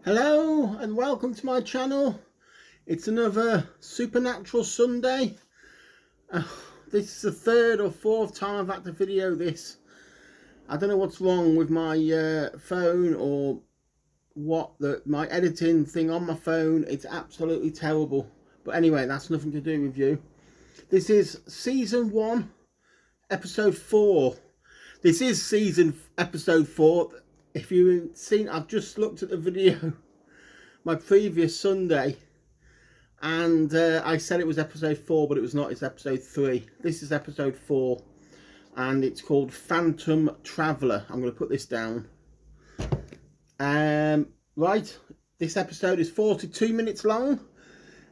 Hello and welcome to my channel. It's another Supernatural Sunday. This is the third or fourth time I've had to video this. I don't know what's wrong with my phone or my editing thing on my phone. It's absolutely terrible. But anyway, that's nothing to do with you. This is season 1, episode 4. This is episode 4. If you haven't seen, I've just looked at the video my previous Sunday, and I said it was episode 4, but it was not. It's episode 3. This is episode 4, and it's called Phantom Traveller. I'm going to put this down. Right, this episode is 42 minutes long,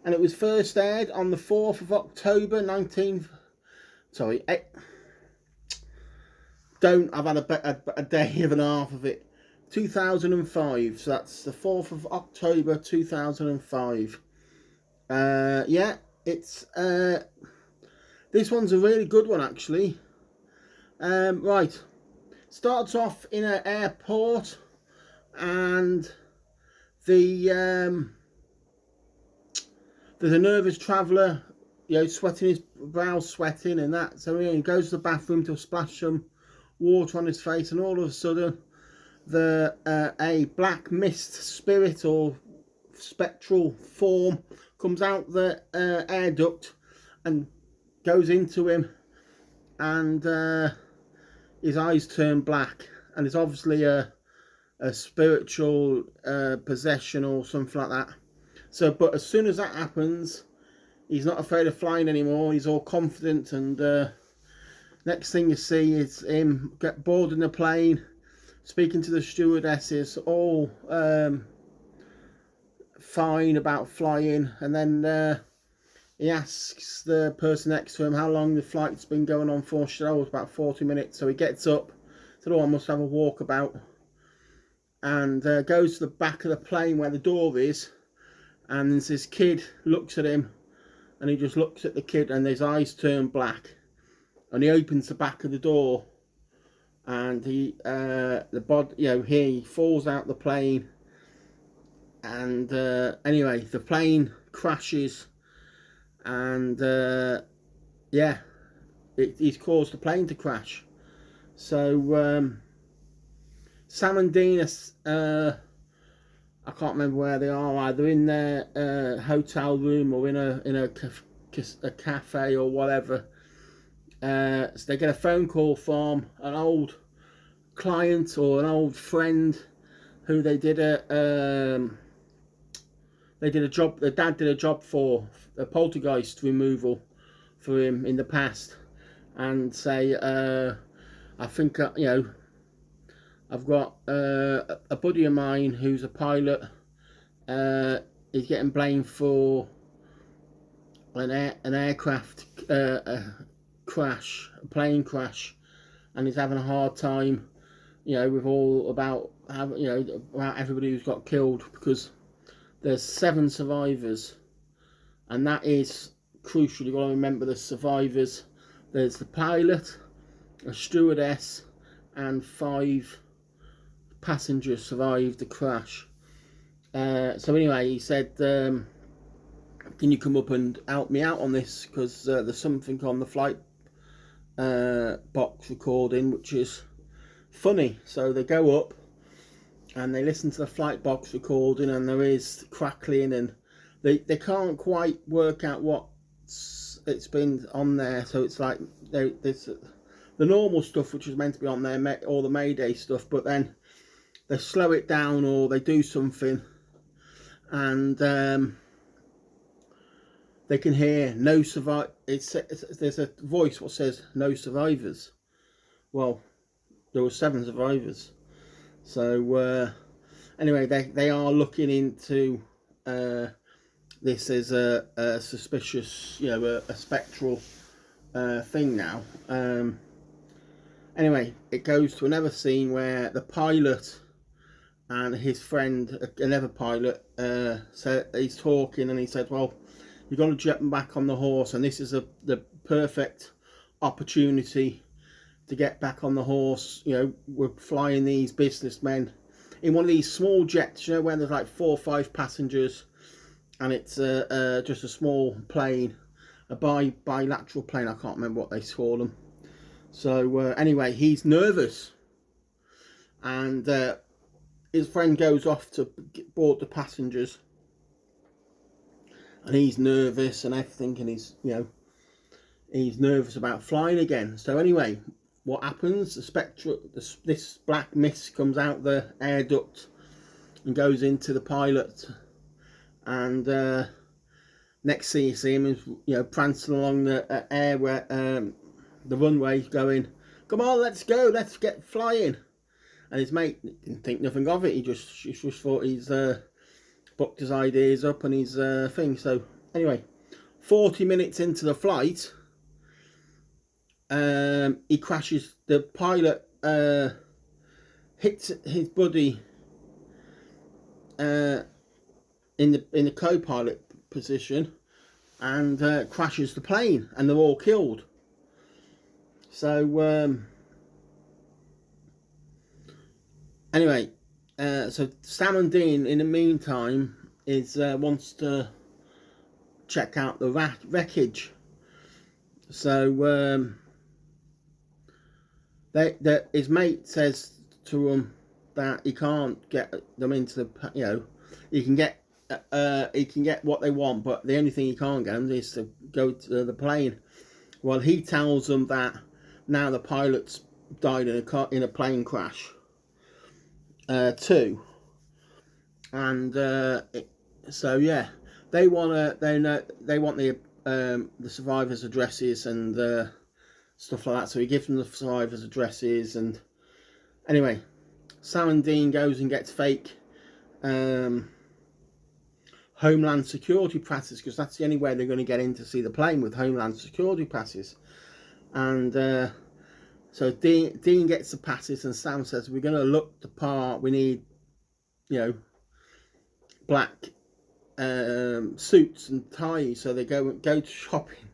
and it was first aired on the 4th of October, I've had a day and a half of it. 2005, so that's the 4th of October 2005. Yeah, it's this one's a really good one actually. Right, starts off in an airport, and there's a nervous traveller, sweating, his brow sweating and that, so he goes to the bathroom to splash some water on his face, and all of a sudden a black mist spirit or spectral form comes out the air duct and goes into him, and his eyes turn black, and it's obviously a spiritual possession or something like that. So, but as soon as that happens, he's not afraid of flying anymore. He's all confident, and next thing you see is him get boarding the plane, speaking to the stewardesses, all fine about flying, and then he asks the person next to him how long the flight's been going on for. She said, oh, it's about 40 minutes. So he gets up, said, oh, I must have a walkabout, and goes to the back of the plane where the door is, and this kid looks at him, and he just looks at the kid, and his eyes turn black, and he opens the back of the door, and he he falls out the plane, and anyway, the plane crashes, and he's caused the plane to crash. So Sam and Dean I can't remember where they are, either in their hotel room or in a cafe or whatever. So they get a phone call from an old client or an old friend who they did a job. Their dad did a job for, a poltergeist removal for him in the past, and say, I think I've got a buddy of mine who's a pilot. He's getting blamed for an aircraft crash, a plane crash, and he's having a hard time, with all about everybody who's got killed, because there's 7 survivors, and that is crucial. You've got to remember the survivors. There's the pilot, a stewardess, and 5 passengers survived the crash. So anyway, he said, can you come up and help me out on this, because there's something on the flight box recording which is funny. So they go up and they listen to the flight box recording, and there is crackling, and they can't quite work out it's been on there. So it's like there's the normal stuff which is meant to be on there, all the Mayday stuff, but then they slow it down or they do something, and they can hear no survive. There's a voice what says no survivors. Well, there were 7 survivors. So anyway, they are looking into this as a suspicious, a spectral thing now. Anyway, it goes to another scene where the pilot and his friend, another pilot, so he's talking, and he said, well, you've got to jump back on the horse, and this is the perfect opportunity to get back on the horse. We're flying these businessmen in one of these small jets, you know, where there's like 4 or 5 passengers, and it's just a small plane, a bilateral plane. I can't remember what they call them. So anyway, he's nervous, and his friend goes off to board the passengers, and he's nervous and everything, and he's nervous about flying again. So anyway, what happens? This black mist comes out the air duct and goes into the pilot, and next thing you see him is prancing along the air where the runway, going, "Come on, let's go, let's get flying." And his mate didn't think nothing of it. He just thought he's booked his ideas up and his thing. So anyway, 40 minutes into the flight, he crashes. The pilot hits his buddy in the co-pilot position, and crashes the plane, and they're all killed. So anyway, so Sam and Dean, in the meantime, wants to check out the wreckage. So his mate says to him that he can't get them into the, he can get what they want, but the only thing he can't get them is to go to the plane. Well, he tells them that now the pilot's died in a plane crash too, and so yeah, they want the survivors' addresses and stuff like that. So he gives them the survivors' addresses, and anyway, Sam and Dean goes and gets fake Homeland Security passes, because that's the only way they're going to get in to see the plane, with Homeland Security passes. And so Dean gets the passes, and Sam says, "We're going to look the part. We need, black suits and ties." So they go to shopping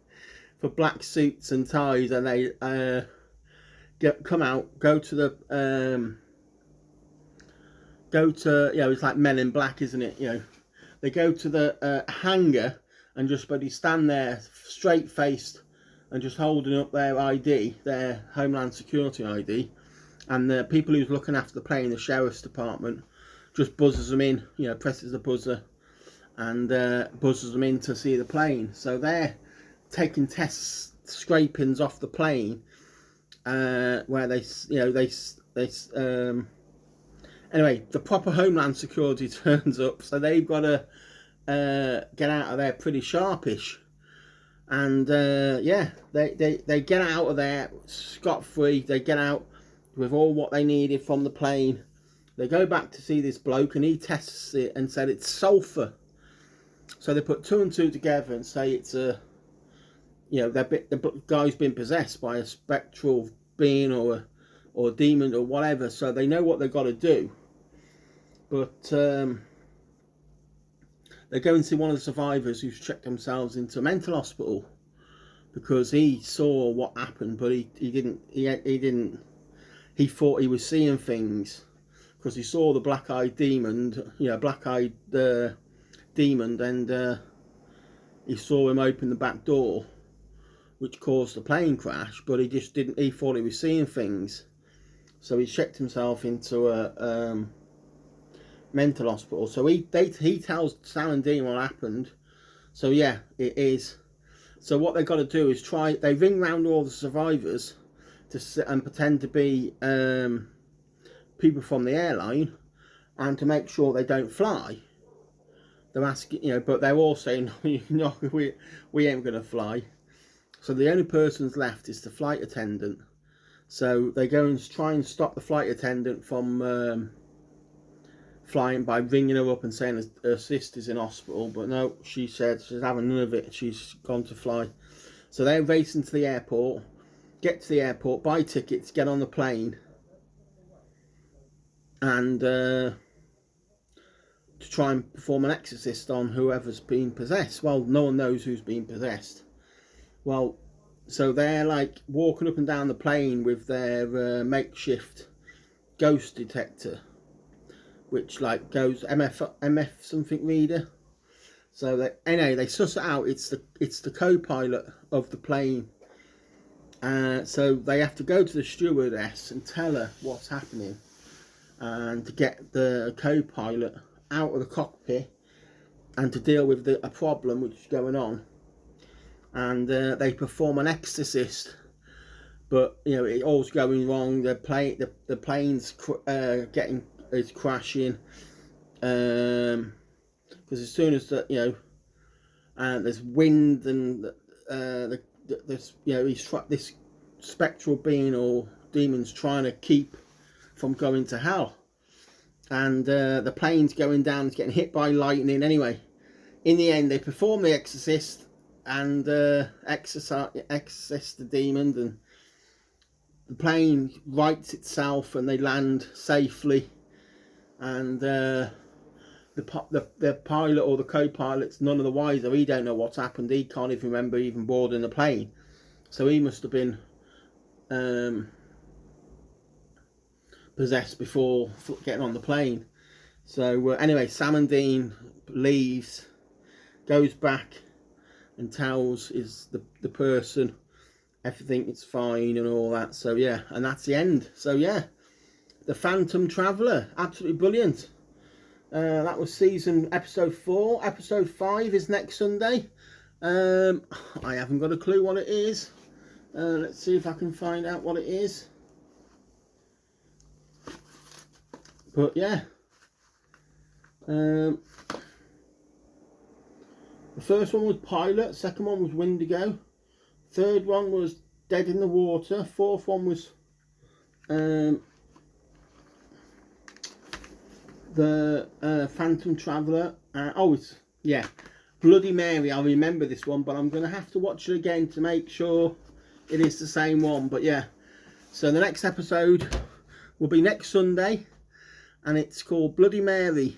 for black suits and ties, and they come out, go to it's like Men in Black, isn't it? They go to the hangar and just stand there straight faced and just holding up their ID, their Homeland Security ID, and the people who's looking after the plane, the sheriff's department, just buzzes them in, presses the buzzer, and buzzes them in to see the plane. So they're taking test scrapings off the plane, where anyway, the proper Homeland Security turns up, so they've got to get out of there pretty sharpish. And yeah, they get out of there scot-free. They get out with all what they needed from the plane. They go back to see this bloke, and he tests it and said it's sulfur. So they put 2 and 2 together and say it's the guy's been possessed by a spectral being or demon or whatever. So they know what they've got to do. But they go and see one of the survivors who's checked themselves into a mental hospital, because he saw what happened, but he didn't. He thought he was seeing things, because he saw the black-eyed demon, demon, and he saw him open the back door, which caused the plane crash. But he just didn't. He thought he was seeing things, so he checked himself into a mental hospital. So he tells Sam and Dean what happened. So yeah, it is. So what they've got to do is they ring round all the survivors to sit and pretend to be people from the airline, and to make sure they don't fly. They're asking, but they're all saying, "No, we ain't going to fly." So the only person's left is the flight attendant. So they go and try and stop the flight attendant from flying by ringing her up and saying her sister's in hospital. But no, she said she's having none of it. She's gone to fly. So they're racing to the airport, get to the airport, buy tickets, get on the plane, and to try and perform an exorcist on whoever's been possessed. Well, no one knows who's been possessed. Well, so they're like walking up and down the plane with their makeshift ghost detector, which like goes MF something reader. So they suss it out. It's the co-pilot of the plane. So they have to go to the stewardess and tell her what's happening, and to get the co-pilot out of the cockpit and to deal with a problem which is going on. And they perform an exorcist, but you know it all's going wrong. The plane's is crashing, because as soon as there's wind, and this this spectral being or demon's trying to keep from going to hell, and the plane's going down, it's getting hit by lightning. Anyway, in the end they perform the exorcist and exorcist the demon, and the plane rights itself and they land safely. And the pilot or the co-pilot's none of the wiser. He don't know what's happened. He can't even remember even boarding the plane. So he must have been possessed before getting on the plane. So anyway, Sam and Dean leaves, goes back and tells the person everything is fine and all that. So yeah, and that's the end. So yeah, The Phantom Traveller, absolutely brilliant. That was episode 4. Episode 5 is next Sunday. I haven't got a clue what it is. Let's see if I can find out what it is. But yeah, the first one was Pilot, second one was Wendigo, third one was Dead in the Water, fourth one was the Phantom Traveller. Bloody Mary. I remember this one, but I'm going to have to watch it again to make sure it is the same one. But yeah, so the next episode will be next Sunday, and it's called Bloody Mary.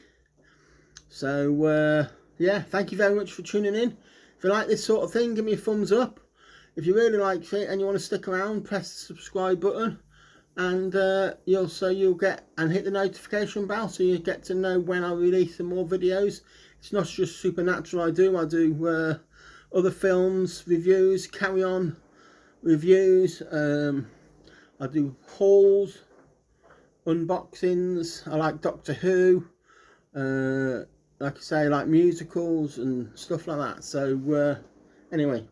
So yeah, thank you very much for tuning in. If you like this sort of thing, give me a thumbs up. If you really like it and you want to stick around, press the subscribe button, and you'll get and hit the notification bell so you get to know when I release some more videos. It's not just Supernatural I do other films reviews, Carry On reviews, I do hauls, unboxings. I like Doctor Who, like I say, I like musicals and stuff like that. So anyway,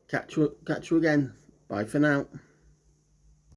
catch you again. Bye for now.